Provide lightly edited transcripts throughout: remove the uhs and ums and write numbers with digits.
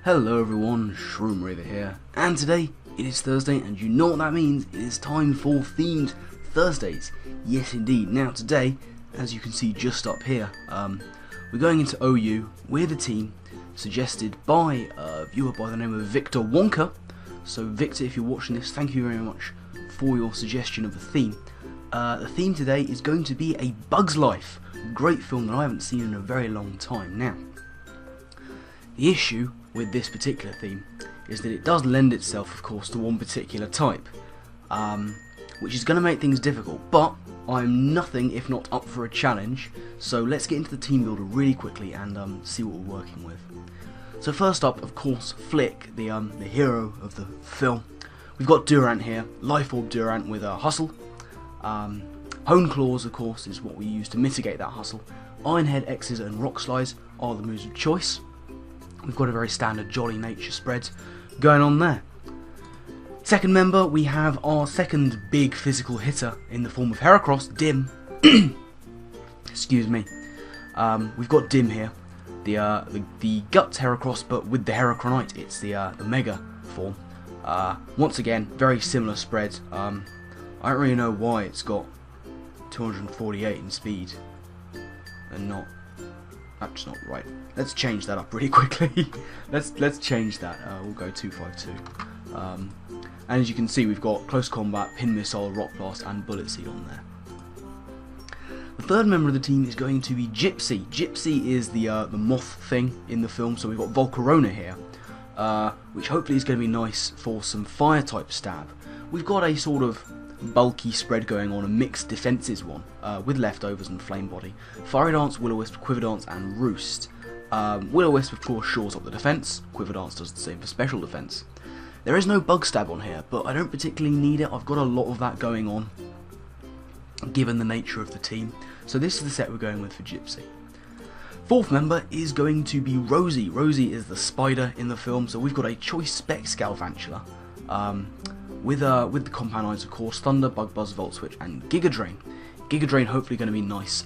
Hello everyone, Shroomraver here, and today it is Thursday, and you know what that means. It is time for themed Thursdays. Yes indeed. Now today, as you can see just up here, we're going into OU with a team suggested by a viewer by the name of Victor Wonka. So Victor, if you're watching this, thank you very much for your suggestion of a theme. The theme today is going to be A Bug's Life. Great film that I haven't seen in a very long time now. The issue with this particular theme is that it does lend itself, of course, to one particular type, which is going to make things difficult, but I'm nothing if not up for a challenge, so let's get into the team builder really quickly and see what we're working with. So first up, of course, Flick, the hero of the film. We've got Durant here, Life Orb Durant with a hustle. Hone Claws, of course, is what we use to mitigate that hustle. Ironhead, X's and Rock Slides are the moves of choice. We've got a very standard Jolly Nature spread going on there. Second member, we have our second big physical hitter in the form of Heracross, Dim. Excuse me. We've got Dim here, the Guts Heracross, but with the Heracronite. It's the Mega form. Once again, very similar spread. I don't really know why it's got 248 in speed and not. That's not right. Let's change that up really quickly. let's change that. We'll go 252. And as you can see, we've got Close Combat, Pin Missile, Rock Blast, and Bullet Seed on there. The third member of the team is going to be Gypsy. Gypsy is the moth thing in the film, so we've got Volcarona here, which hopefully is going to be nice for some fire type stab. We've got a sort of bulky spread going on, a mixed defences one, with leftovers and flame body. Fiery Dance, Will-O-Wisp, Quiver Dance, and Roost. Will-O-Wisp of course shores up the defence. Quiver Dance does the same for special defence. There is no bug stab on here, but I don't particularly need it. I've got a lot of that going on, given the nature of the team. So this is the set we're going with for Gypsy. Fourth member is going to be Rosie. Rosie is the spider in the film, so we've got a choice spec Scalvantula. With the compound eyes, of course, Thunder, Bug Buzz, Volt Switch, and Giga Drain. Giga Drain hopefully going to be nice,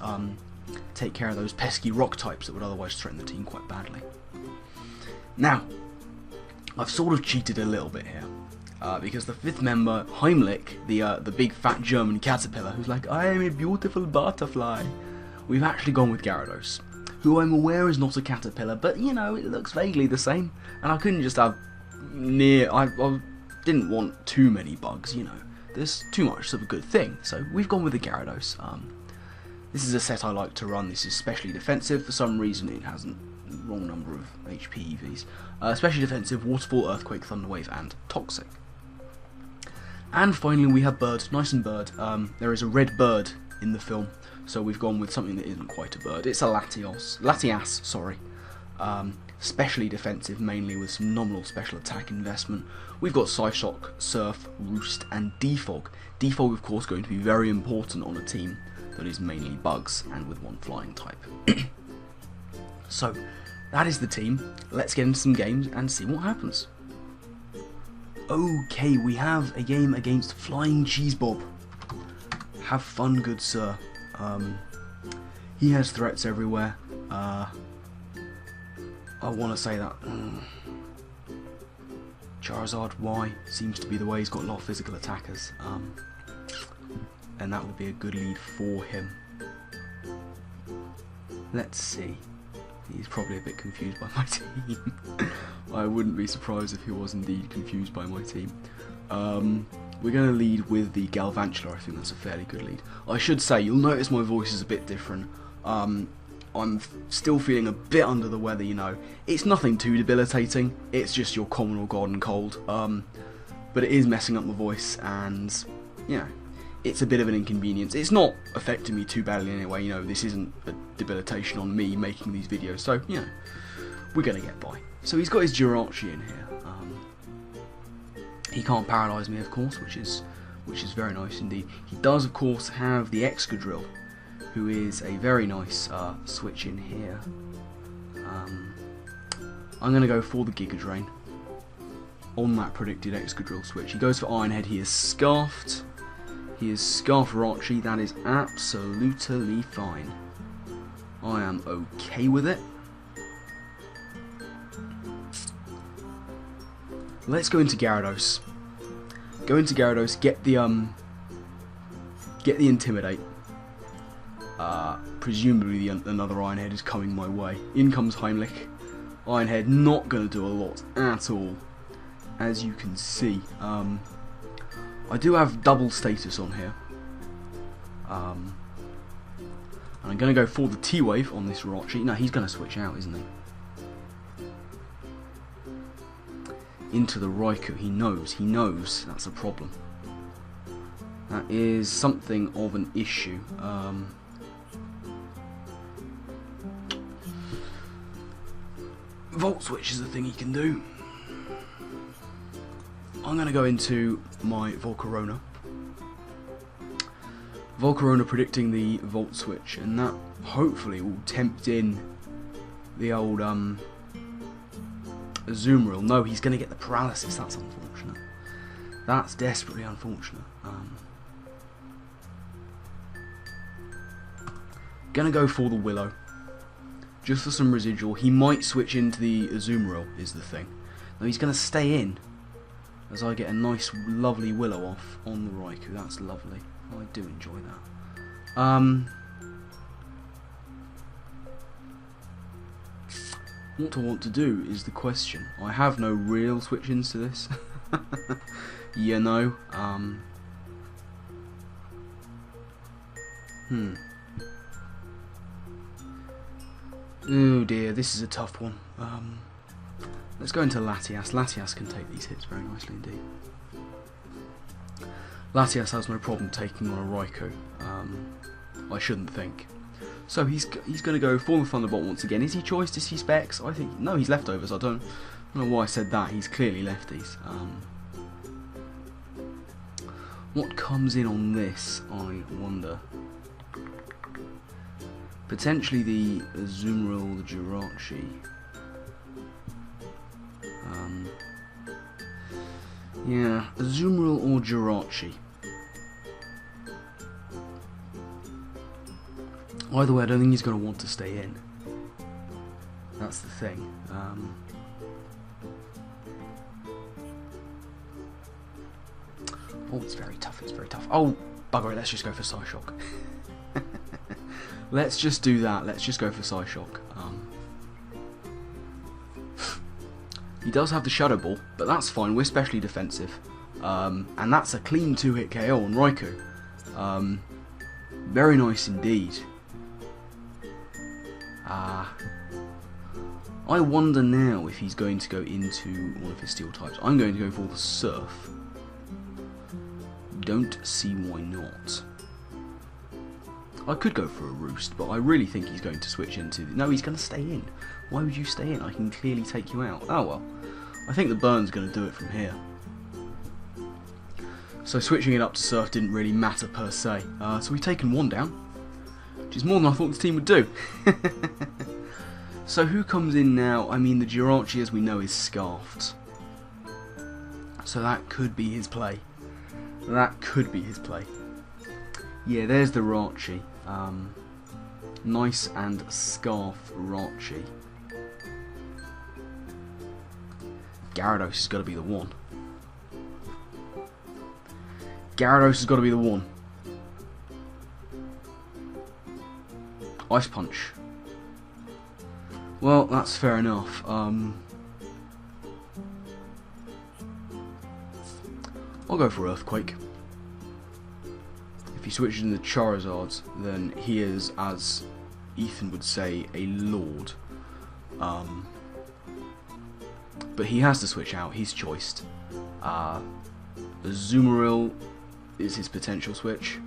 take care of those pesky rock types that would otherwise threaten the team quite badly. Now, I've sort of cheated a little bit here, because the fifth member, Heimlich, the big fat German caterpillar, who's like, I am a beautiful butterfly, we've actually gone with Gyarados, who I'm aware is not a caterpillar, but you know, it looks vaguely the same, and I couldn't just have I didn't want too many bugs, you know. There's too much of a good thing, so we've gone with the Gyarados. This is a set I like to run. This is specially defensive. For some reason, it has a wrong number of HP EVs. Specially defensive, Waterfall, Earthquake, Thunderwave, and Toxic. And finally, we have Bird. Nice and Bird. There is a red bird in the film, so we've gone with something that isn't quite a bird. It's a Latias, sorry. Specially defensive, mainly with some nominal special attack investment. We've got Psyshock, Surf, Roost, and Defog. Defog, of course, going to be very important on a team that is mainly bugs and with one flying type. So, that is the team. Let's get into some games and see what happens. Okay, we have a game against Flying Cheese Bob. Have fun, good sir. He has threats everywhere. I want to say that Charizard Y seems to be the way. He's got a lot of physical attackers, and that would be a good lead for him. Let's see. He's probably a bit confused by my team. I wouldn't be surprised if he was indeed confused by my team. We're going to lead with the Galvantula. I think that's a fairly good lead. I should say, you'll notice my voice is a bit different. I'm still feeling a bit under the weather, you know. It's nothing too debilitating, it's just your common or garden cold. But it is messing up my voice, and, you know, it's a bit of an inconvenience. It's not affecting me too badly anyway, you know, this isn't a debilitation on me making these videos, so, you know, we're going to get by. So he's got his Jirachi in here. He can't paralyse me, of course, which is very nice indeed. He does, of course, have the Excadrill, who is a very nice switch in here. I'm going to go for the Giga Drain on that predicted Excadrill switch. He goes for Ironhead. He is Scarfed. He is Scarfarachi. That is absolutely fine. I am okay with it. Let's go into Gyarados. Go into Gyarados, get the Intimidate. Presumably another Iron Head is coming my way. In comes Heimlich. Iron Head not going to do a lot at all, as you can see. I do have double status on here. And I'm going to go for the T-Wave on this Orochi. No, he's going to switch out, isn't he? Into the Raikou. He knows that's a problem. That is something of an issue. Volt Switch is the thing he can do. I'm going to go into my Volcarona. Volcarona predicting the Volt Switch, and that hopefully will tempt in the old Azumarill. No, he's going to get the paralysis. That's unfortunate. That's desperately unfortunate. Gonna go for the Willow. Just for some residual. He might switch into the Azumarill, is the thing. No, he's going to stay in, as I get a nice, lovely Willow off on the Raikou. That's lovely. I do enjoy that. What I want to do is the question. I have no real switch-ins to this. You know. Oh dear, this is a tough one. Let's go into Latias. Latias can take these hits very nicely indeed. Latias has no problem taking on a Raikou. I shouldn't think. So he's going to go for the Thunderbolt once again. Is he choiced? Is he Specs? I think no. He's leftovers. I don't know why I said that. He's clearly lefties. What comes in on this? I wonder. Potentially the Azumarill, the Jirachi. Yeah, Azumarill or Jirachi. Either way, I don't think he's going to want to stay in. That's the thing. Oh, it's very tough, it's very tough. Oh, bugger it, let's just go for Psyshock. Let's just do that, let's just go for Psyshock. He does have the Shadow Ball, but that's fine, we're specially defensive. And that's a clean 2-hit KO on Raikou. Very nice indeed. I wonder now if he's going to go into one of his steel types. I'm going to go for the Surf. Don't see why not. I could go for a Roost, but I really think he's going to switch into... No, he's going to stay in. Why would you stay in? I can clearly take you out. Oh well. I think the Burn's going to do it from here. So switching it up to Surf didn't really matter per se. So we've taken one down, which is more than I thought the team would do. So who comes in now? I mean, the Jirachi, as we know, is Scarfed. So that could be his play. That could be his play. Yeah, there's the Rachi. Nice and Scarf Rachi. Gyarados has got to be the one. Gyarados has got to be the one. Ice Punch. Well, that's fair enough. I'll go for Earthquake. If he switches into Charizard, then he is, as Ethan would say, a lord. But he has to switch out. He's choiced. Azumarill is his potential switch.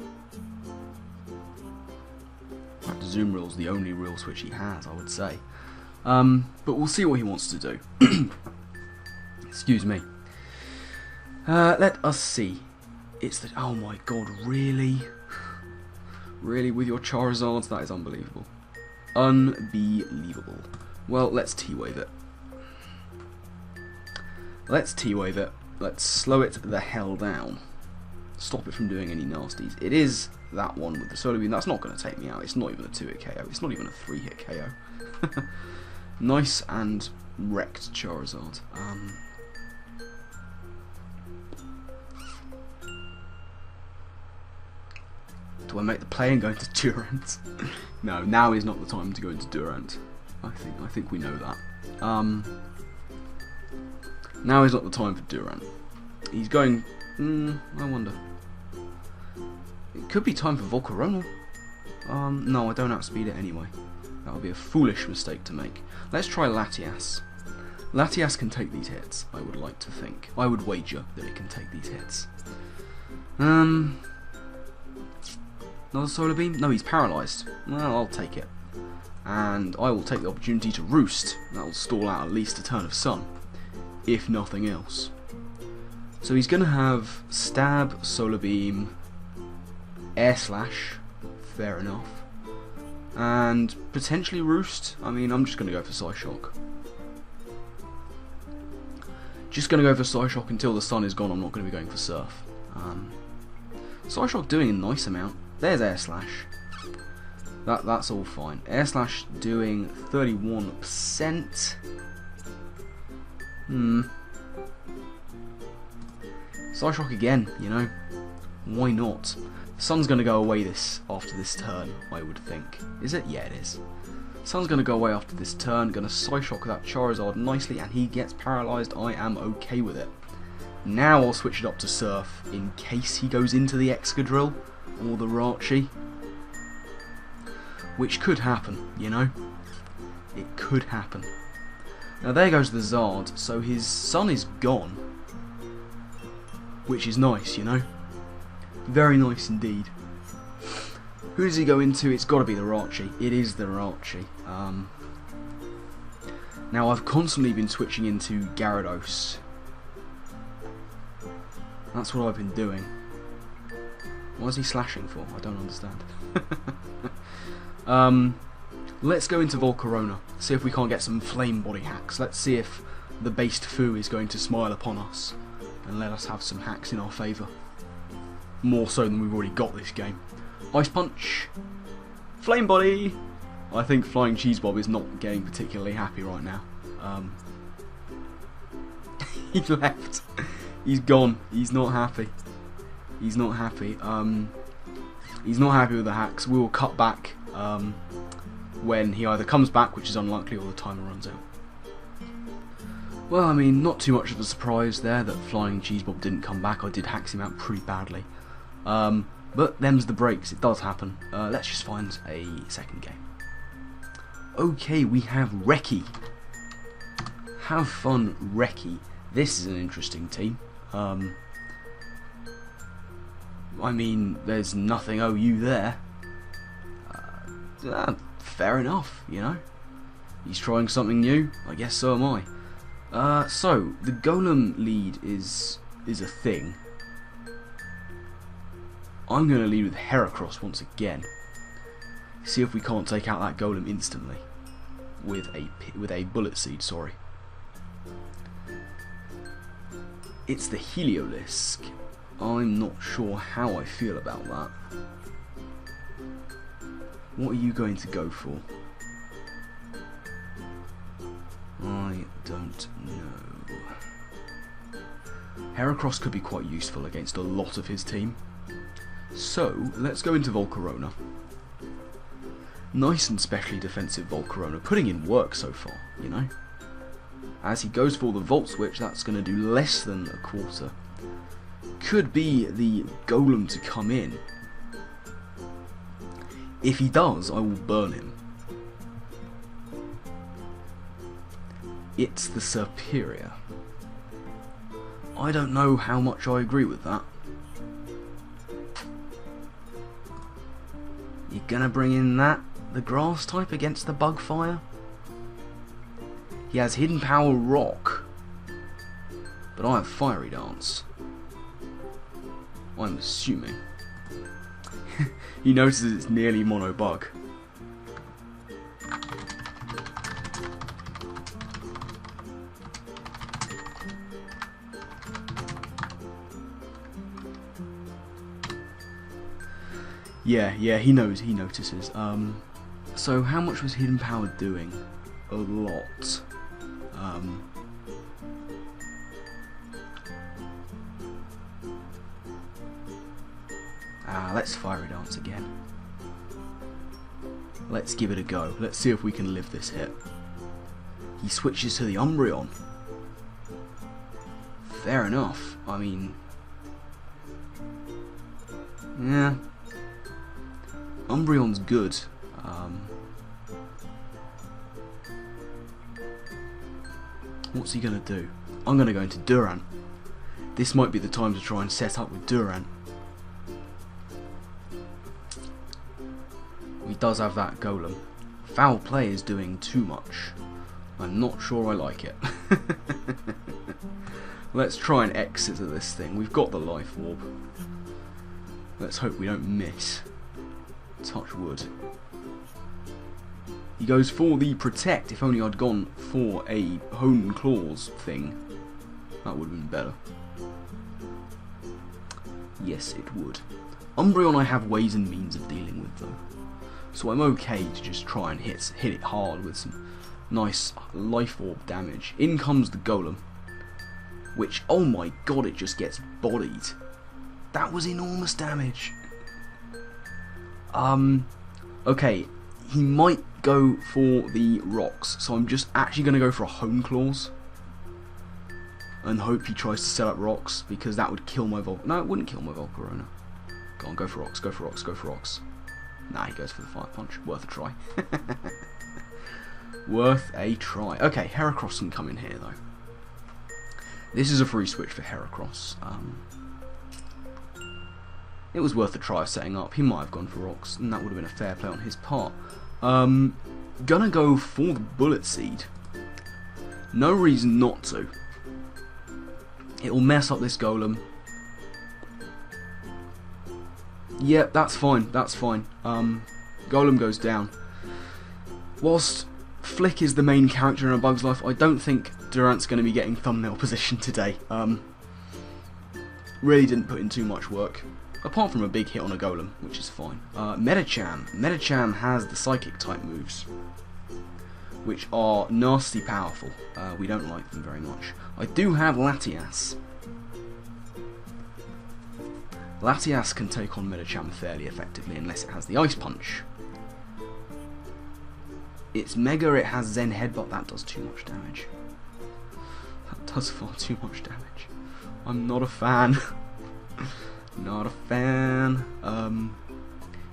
In fact, Azumarill's the only real switch he has, I would say. But we'll see what he wants to do. Excuse me. Let us see. It's the... Oh my god, really? Really, with your Charizards? That is unbelievable. Unbelievable. Well, let's T-Wave it. Let's T-Wave it. Let's slow it the hell down. Stop it from doing any nasties. It is that one with the Solar Beam. That's not going to take me out. It's not even a 2-hit KO. It's not even a 3-hit KO. Nice and wrecked Charizard. Do I make the play and go into Durant? No, now is not the time to go into Durant. I think we know that. Now is not the time for Durant. He's going. I wonder. It could be time for Volcarona. No, I don't outspeed it anyway. That would be a foolish mistake to make. Let's try Latias. Latias can take these hits, I would like to think. I would wager that it can take these hits. Another Solar Beam? No, he's paralysed. Well, I'll take it. And I will take the opportunity to Roost. That will stall out at least a turn of Sun, if nothing else. So he's going to have Stab, Solar Beam, Air Slash, fair enough, and potentially Roost. I mean, I'm just going to go for Psyshock. Just going to go for Psyshock until the sun is gone. I'm not going to be going for Surf. Psyshock doing a nice amount. There's Air Slash. That's all fine. Air Slash doing 31%. Psyshock again, you know. Why not? The sun's going to go away after this turn, I would think. Is it? Yeah, it is. Sun's going to go away after this turn. Going to Psyshock that Charizard nicely, and he gets paralysed. I am okay with it. Now I'll switch it up to Surf in case he goes into the Excadrill or the Rachi. Which could happen, you know. It could happen. Now there goes the Zard, so his sun is gone. Which is nice, you know. Very nice indeed. Who does he go into? It's got to be the Rachi. It is the Rachi. Now I've constantly been switching into Gyarados. That's what I've been doing. What is he slashing for? I don't understand. Let's go into Volcarona. See if we can't get some flame body hacks. Let's see if the based Fu is going to smile upon us and let us have some hacks in our favour. More so than we've already got this game. Ice Punch. Flame Body. I think Flying Cheese Bob is not getting particularly happy right now. He left. He's gone. He's not happy. He's not happy. He's not happy with the hacks. We will cut back when he either comes back, which is unlikely, or the timer runs out. Well, I mean, not too much of a surprise there that Flying Cheese Bob didn't come back. I did hack him out pretty badly. But them's the breaks. It does happen. Let's just find a second game. Okay, we have Reki. Have fun, Reki. This is an interesting team. I mean, there's nothing OU there. Fair enough, you know. He's trying something new. I guess so am I. So the Golem lead is a thing. I'm going to lead with Heracross once again. See if we can't take out that Golem instantly with a Bullet Seed. Sorry. It's the Heliolisk. I'm not sure how I feel about that. What are you going to go for? I don't know. Heracross could be quite useful against a lot of his team. So, let's go into Volcarona. Nice and specially defensive Volcarona, putting in work so far, you know. As he goes for the Volt Switch, that's going to do less than a quarter. Could be the Golem to come in. If he does, I will burn him. It's the Superior. I don't know how much I agree with that. You're gonna bring in the Grass type against the Bug Fire? He has Hidden Power Rock, but I have Fiery Dance. I'm assuming. He notices it's nearly Mono Bug. Yeah, he notices. So how much was Hidden Power doing? A lot. let's fiery dance again. Let's give it a go. Let's see if we can live this hit. He switches to the Umbreon. Fair enough. I mean, yeah, Umbreon's good. What's he gonna do? I'm gonna go into Durant. This might be the time to try and set up with Durant. He does have that Golem. Foul play is doing too much. I'm not sure I like it. Let's try and exit this thing. We've got the Life Orb. Let's hope we don't miss. Touch wood. He goes for the Protect. If only I'd gone for a Hone Claws thing. That would have been better. Yes, it would. Umbreon I have ways and means of dealing with though. So I'm okay to just try and hit it hard with some nice Life Orb damage. In comes the Golem. Which, oh my god, it just gets bodied. That was enormous damage. Okay, he might go for the rocks, so I'm just actually going to go for a Hone Claws. And hope he tries to set up rocks, because that would kill my No, it wouldn't kill my Volcarona. Go on, go for rocks, go for rocks, go for rocks. Nah, he goes for the Fire Punch. Worth a try. Worth a try. Okay, Heracross can come in here, though. This is a free switch for Heracross. It was worth a try setting up. He might have gone for rocks, and that would have been a fair play on his part. Gonna go for the Bullet Seed. No reason not to. It'll mess up this Golem. Yep, that's fine. That's fine. Golem goes down. Whilst Flick is the main character in A Bug's Life, I don't think Durant's going to be getting thumbnail position today. Really didn't put in too much work. Apart from a big hit on a Golem, which is fine. Medicham. Medicham has the Psychic type moves, which are nasty powerful. We don't like them very much. I do have Latias. Latias can take on Medicham fairly effectively unless it has the Ice Punch. It's Mega, it has Zen Headbutt, that does too much damage. That does far too much damage. I'm not a fan. Not a fan.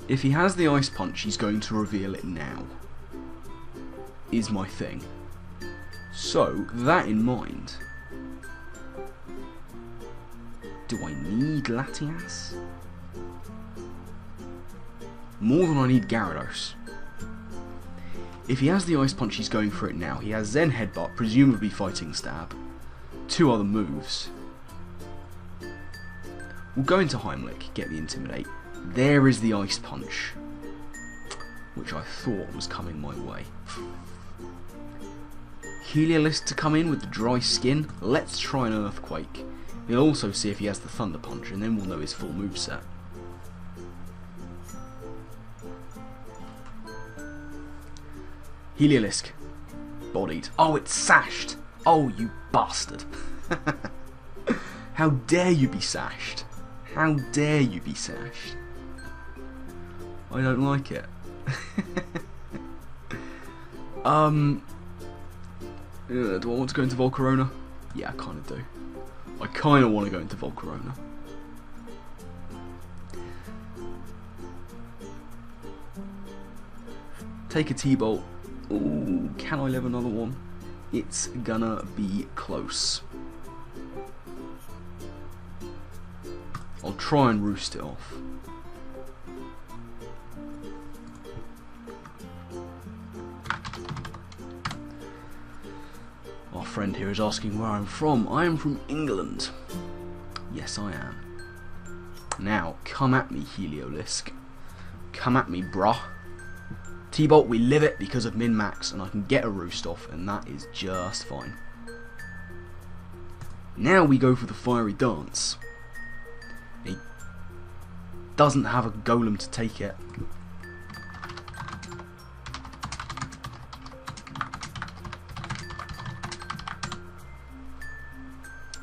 If he has the Ice Punch, he's going to reveal it now. Is my thing. So, that in mind, do I need Latias? More than I need Gyarados. If he has the Ice Punch, he's going for it now. He has Zen Headbutt, presumably Fighting Stab. 2 other moves. We'll go into Heimlich, get the Intimidate. There is the Ice Punch, which I thought was coming my way. Heliolisk to come in with the dry skin. Let's try an Earthquake. We'll also see if he has the Thunder Punch, and then we'll know his full moveset. Heliolisk. Bodied. Oh, it's sashed. Oh, you bastard. How dare you be sashed. How dare you be sashed. I don't like it. Do I want to go into Volcarona? Yeah, I kind of do. I kind of want to go into Volcarona. Take a T-Bolt. Ooh, can I live another one? It's gonna be close. I'll try and roost it off. Our friend here is asking where I'm from. I am from England. Yes, I am. Now, come at me, Heliolisk. Come at me, bruh. T-Bolt, we live it because of min-max, and I can get a roost off, and that is just fine. Now we go for the Fiery Dance. He doesn't have a Golem to take it.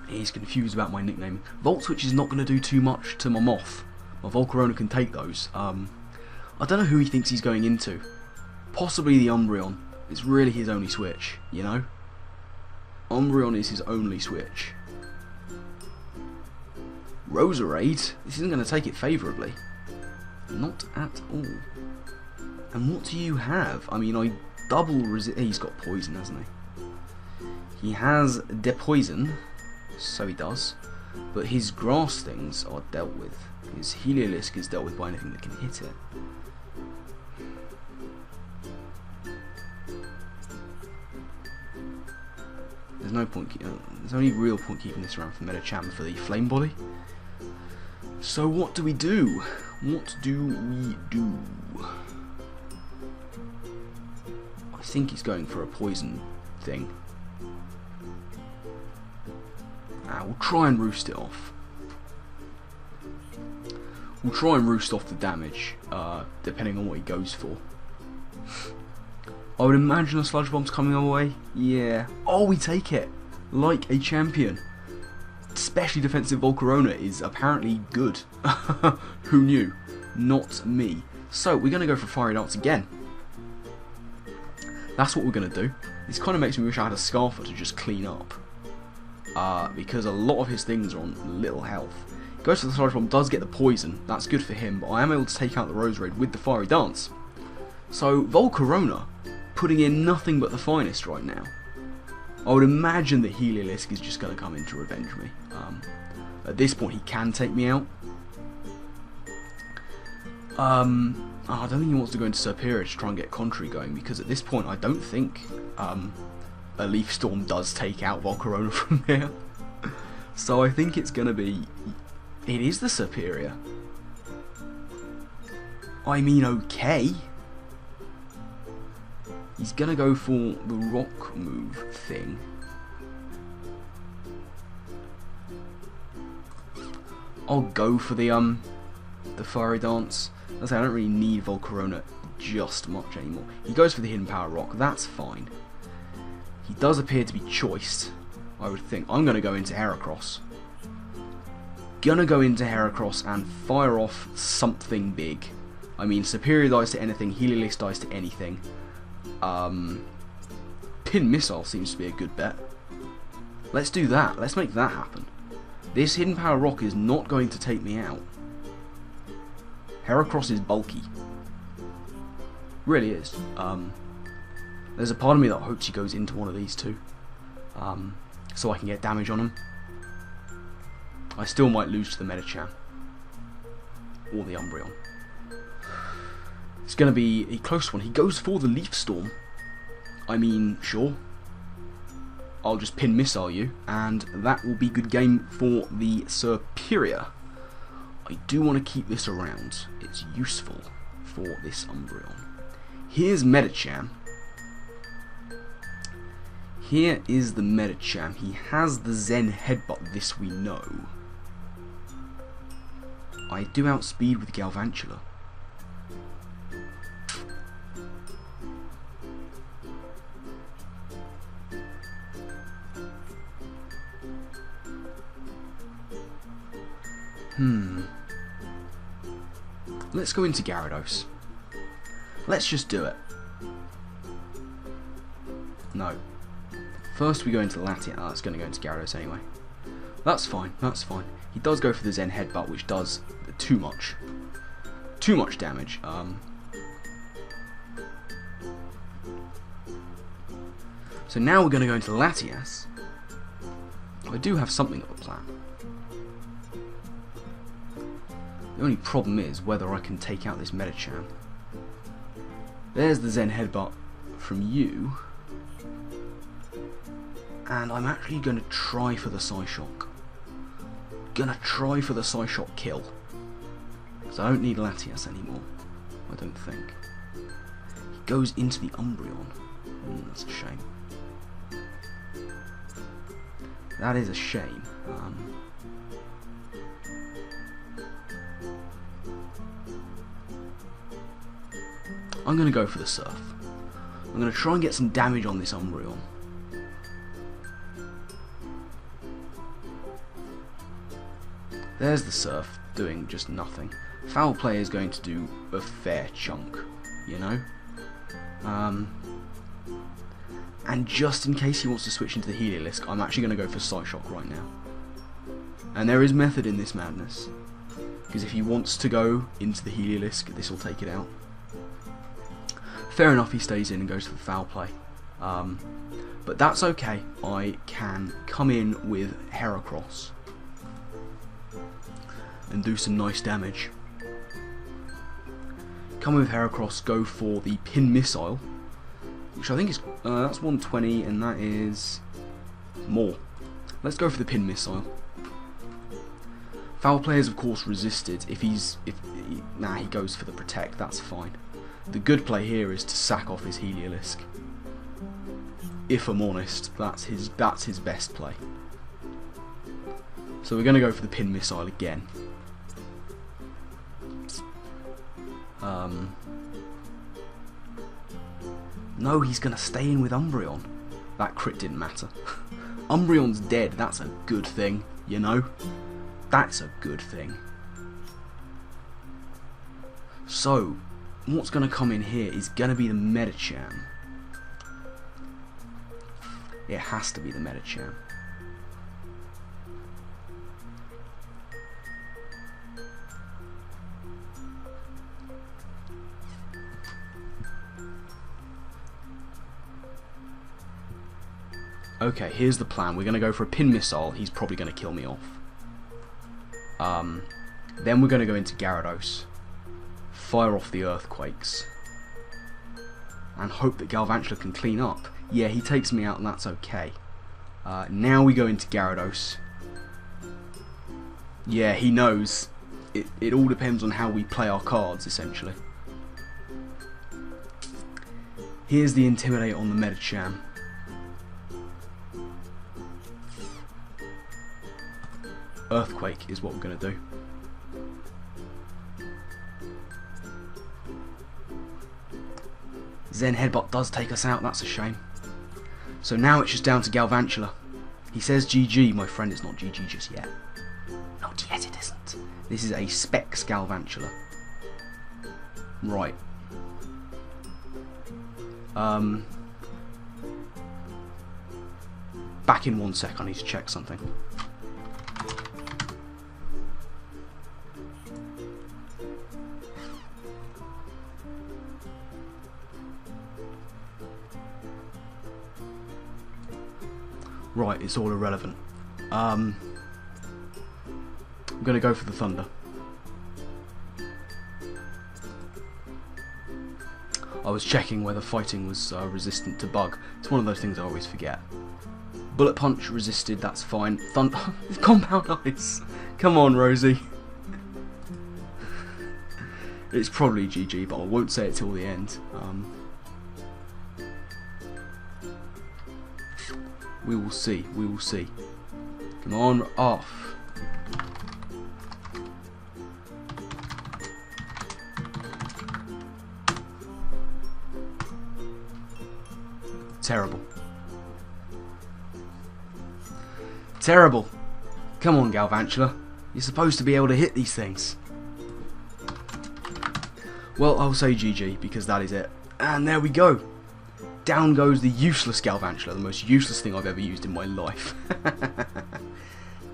He's confused about my nickname. Volt Switch is not going to do too much to my Moth, Well, Volcarona can take those. I don't know who he thinks he's going into. Possibly the Umbreon. It's really his only switch, you know? Umbreon is his only switch. Roserade? This isn't going to take it favourably. Not at all. And what do you have? I mean, I double resist. He's got poison, hasn't he? He has Depoison, so he does. But his grass things are dealt with. His Heliolisk is dealt with by anything that can hit it. There's no point. There's only real point keeping this around for Medicham for the Flame Body. So what do we do? What do we do? I think he's going for a poison thing. We'll try and roost it off. We'll try and roost off the damage, depending on what he goes for. I would imagine a Sludge Bomb's coming our way. Yeah. Oh, we take it! Like a champion. Especially defensive Volcarona is apparently good. Who knew? Not me. So, we're going to go for Fiery Darts again. That's what we're going to do. This kind of makes me wish I had a Scarfer to just clean up. Because a lot of his things are on little health. Goes for the Sludge Bomb, does get the poison. That's good for him, but I am able to take out the Roserade with the Fiery Dance. So, Volcarona putting in nothing but the finest right now. I would imagine that Heliolisk is just going to come in to revenge me. At this point, he can take me out. I don't think he wants to go into Superior to try and get Contrary going, because at this point, I don't think a Leaf Storm does take out Volcarona from there. So I think it's going to be... It is the Superior. I mean, okay. He's going to go for the Rock move thing. I'll go for the Fiery Dance. I say I don't really need Volcarona just much anymore. He goes for the Hidden Power Rock. That's fine. He does appear to be choiced, I would think. I'm going to go into Heracross. Gonna go into Heracross and fire off something big. I mean, Superior dies to anything, Heliolisk dies to anything. Pin Missile seems to be a good bet. Let's do that. Let's make that happen. This Hidden Power Rock is not going to take me out. Heracross is bulky. Really is. There's a part of me that hopes he goes into one of these two. So I can get damage on him. I still might lose to the Medicham. Or the Umbreon. It's going to be a close one. He goes for the Leaf Storm. I mean, sure. I'll just Pin Missile you, and that will be good game for the Superior. I do want to keep this around. It's useful for this Umbreon. Here's Medicham. Here is the Medicham. He has the Zen Headbutt, this we know. I do outspeed with Galvantula. Let's go into Gyarados. Let's just do it. No. First we go into Latias. Oh, it's going to go into Gyarados anyway. That's fine, that's fine. He does go for the Zen Headbutt, which does too much. Too much damage. So now we're going to go into Latias. I do have something of a plan. The only problem is whether I can take out this Medicham. There's the Zen Headbutt from you. And I'm actually going to try for the Psyshock. Gonna try for the Psyshock kill. Because I don't need Latias anymore. I don't think. He goes into the Umbreon. That's a shame. That is a shame. I'm going to go for the Surf. I'm going to try and get some damage on this Umbreon. There's the Surf, doing just nothing. Foul play is going to do a fair chunk, you know. And just in case he wants to switch into the Heliolisk, I'm actually going to go for Sight Shock right now. And there is method in this madness, because if he wants to go into the Heliolisk, this will take it out. Fair enough, he stays in and goes for the foul play. But that's okay. I can come in with Heracross and do some nice damage. Come with Heracross, go for the Pin Missile, which I think is that's 120, and that is more. Let's go for the Pin Missile. Foul play is of course resisted. Nah, he goes for the Protect. That's fine. The good play here is to sack off his Heliolisk. If I'm honest, that's his best play. So we're going to go for the Pin Missile again. No, he's going to stay in with Umbreon. That crit didn't matter. Umbreon's dead. That's a good thing, you know. That's a good thing. So, what's going to come in here is going to be the Medicham. It has to be the Medicham. Okay, here's the plan. We're going to go for a Pin Missile. He's probably going to kill me off. Then we're going to go into Gyarados, fire off the Earthquakes, and hope that Galvantula can clean up. Yeah, he takes me out and that's okay. Now we go into Gyarados. Yeah, he knows. It all depends on how we play our cards, essentially. Here's the Intimidate on the Medicham. Earthquake is what we're going to do. Zen Headbutt does take us out, that's a shame. So now it's just down to Galvantula. He says GG, my friend, it's not GG just yet. Not yet, it isn't. This is a Specs Galvantula. Right. Back in 1 sec, I need to check something. Right, it's all irrelevant. I'm going to go for the Thunder. I was checking whether fighting was resistant to bug. It's one of those things I always forget. Bullet Punch resisted, that's fine. Thunder, Compound Ice. Come on, Rosie. It's probably GG, but I won't say it till the end. We will see, we will see. Come on, off. Terrible. Terrible. Come on, Galvantula. You're supposed to be able to hit these things. Well, I'll say GG because that is it. And there we go. Down goes the useless Galvantula, the most useless thing I've ever used in my life.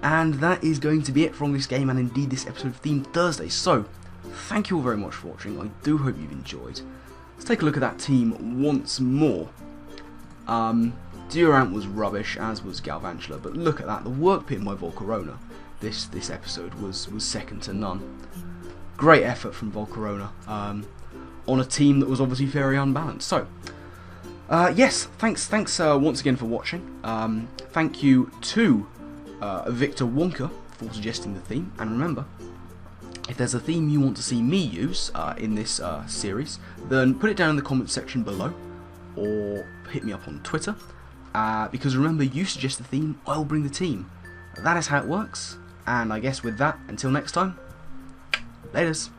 And that is going to be it from this game and indeed this episode of Themed Thursday. So, thank you all very much for watching. I do hope you've enjoyed. Let's take a look at that team once more. Durant was rubbish, as was Galvantula, but look at that. The work put in by Volcarona this episode was second to none. Great effort from Volcarona on a team that was obviously very unbalanced. So, yes, thanks once again for watching. Thank you to Victor Wonka for suggesting the theme, and remember, if there's a theme you want to see me use in this series, then put it down in the comments section below, or hit me up on Twitter, because remember, you suggest the theme, I'll bring the team. That is how it works, and I guess with that, until next time, laters.